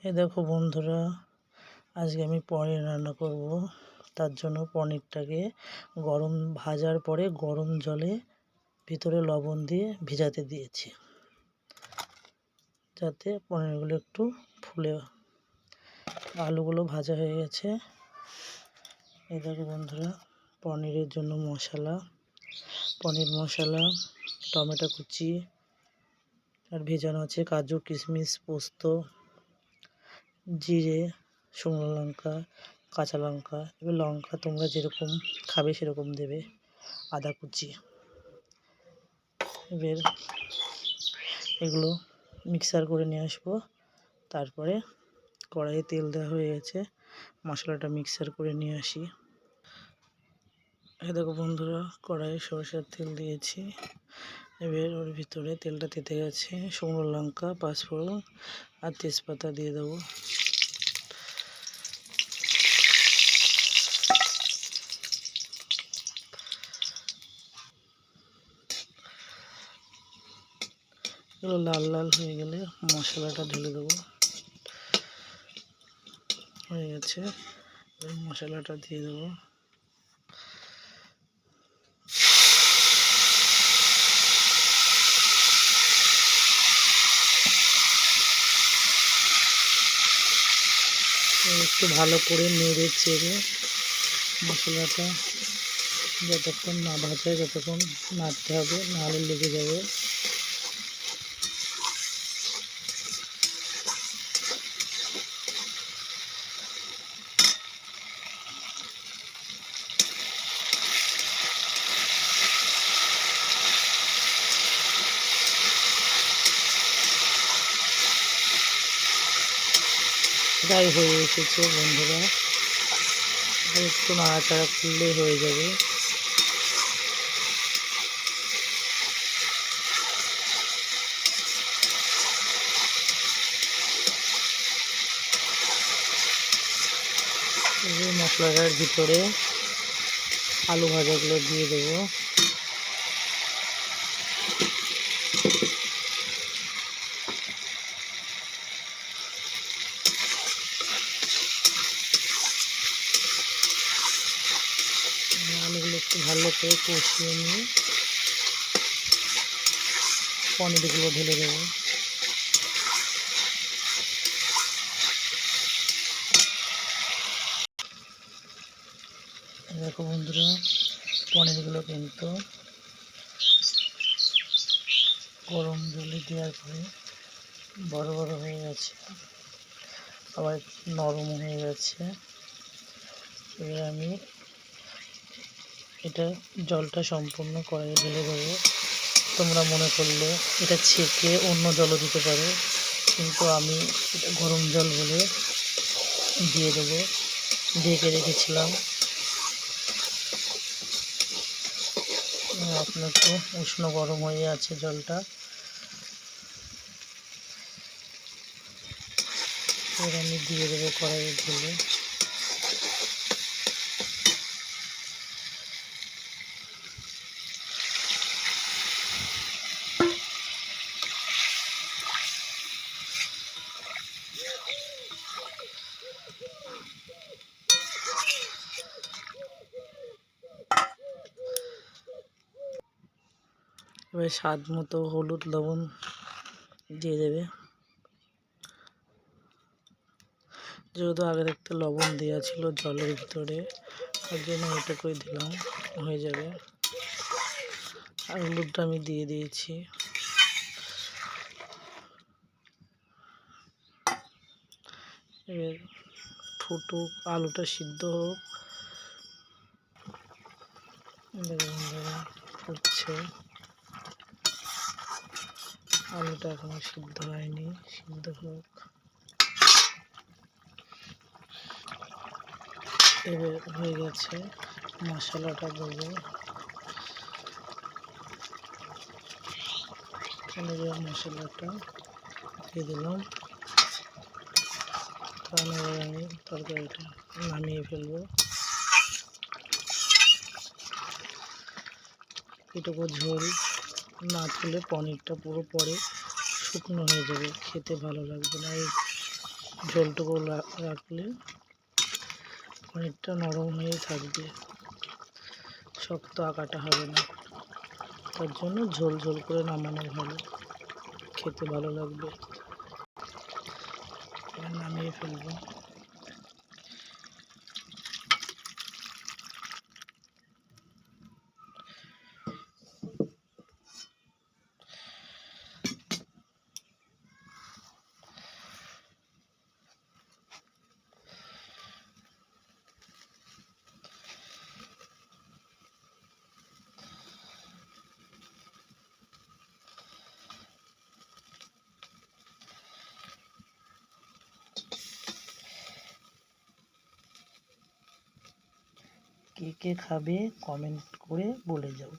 এই দেখো বন্ধুরা, আজকে আমি পনির রান্না করব। তার জন্য পনিরটাকে ভাজার পরে গরম জলে ভিতরে লবণ দিয়ে ভিজাতে দিয়েছি, যাতে পনিরগুলো একটু ফুলে। আলুগুলো ভাজা হয়ে গেছে। এই দেখো বন্ধুরা, পনিরের জন্য মশলা, পনির মশলা, টমেটো কুচি, আর ভেজানো আছে কাজু, কিশমিশ, পোস্ত, জিরে, শুকনো লঙ্কা, কাঁচা লঙ্কা। এবার লঙ্কা তোমরা যেরকম খাবে সেরকম দেবে। আদা কুচি। এবার এগুলো মিক্সার করে নিয়ে আসবো। তারপরে কড়াইয়ে তেল দেওয়া হয়ে গেছে, মশলাটা মিক্সার করে নিয়ে আসি। এই দেখো বন্ধুরা, কড়াইয়ে সরষের তেল দিয়েছি। এবার ওর ভিতরে তেলটা তেতে গেছে, শুকনো লঙ্কা, পাঁচফোড়ন আর তেজপাতা দিয়ে দেবো। এগুলো লাল লাল হয়ে গেলে মশলাটা ঢেলে দেবো। হয়ে গেছে, মশলাটা দিয়ে দেবো। একটু ভালো করে নেড়ে চেড়ে মশলাটা যতক্ষণ না ভাজা ততক্ষণ নাড়তে হবে, নাহলে লেগে যাবে। প্রায় হয়ে এসেছে বন্ধুরা, একটু নাড়াচাড়া করলে হয়ে যাবে। এই মশলাটার ভিতরে আলু ভাজাগুলো দিয়ে দেবো। আলুগুলো একটু ভালো করে কষিয়ে নিয়ে পনিরগুলো ঢেলে দেবো। দেখো বন্ধুরা, পনিরগুলো কিন্তু গরম জলে দেওয়ার পরে বড় বড় হয়ে গেছে, আবার নরম হয়ে গেছে। এবার আমি এটা জলটা সম্পূর্ণ কড়াইয়ে ঢেলে দেবো। তোমরা মনে করলে এটা ছেঁকে অন্য জলও দিতে পারো, কিন্তু আমি এটা গরম জল বলে দিয়ে দেবো। ঢেকে রেখেছিলাম, এখন একটু উষ্ণ গরম হয়ে আছে জলটা। এবার আমি দিয়ে দেবো কড়াইয়ে ঢেলে। এবার স্বাদ মতো হলুদ লবণ দিয়ে দেবে। যেহেতু আগে দেখতে লবণ দেওয়া ছিল জলের ভিতরে, তার জন্য এটুকুই দিলাম, হয়ে যাবে। আর হলুদটা আমি দিয়ে দিয়েছি। এবার ফুটুক, আলুটা সিদ্ধ হোক। ফুটছে, আলুটা এখনো সিদ্ধ হয়নি, সিদ্ধ হোক। এবার হয়ে গেছে, মশলাটা দেবো। পনিরের মশলাটা দিয়ে দিলাম। তাহলে আমি তরকারিটা নামিয়ে ফেলবো। এটুকু ঝোল না তুলে পনিরটা পুরো পরে শুকনো হয়ে যাবে, খেতে ভালো লাগবে না। এই ঝোলটুকু রাখলে অনেকটা নরম হয়ে থাকবে, শক্ত আঁকাটা হবে না। তার জন্য ঝোল ঝোল করে নামানো ভালো, খেতে ভালো লাগবে। এবার নামিয়ে ফেলবো। কে কে খাবে কমেন্ট করে বলে যাও।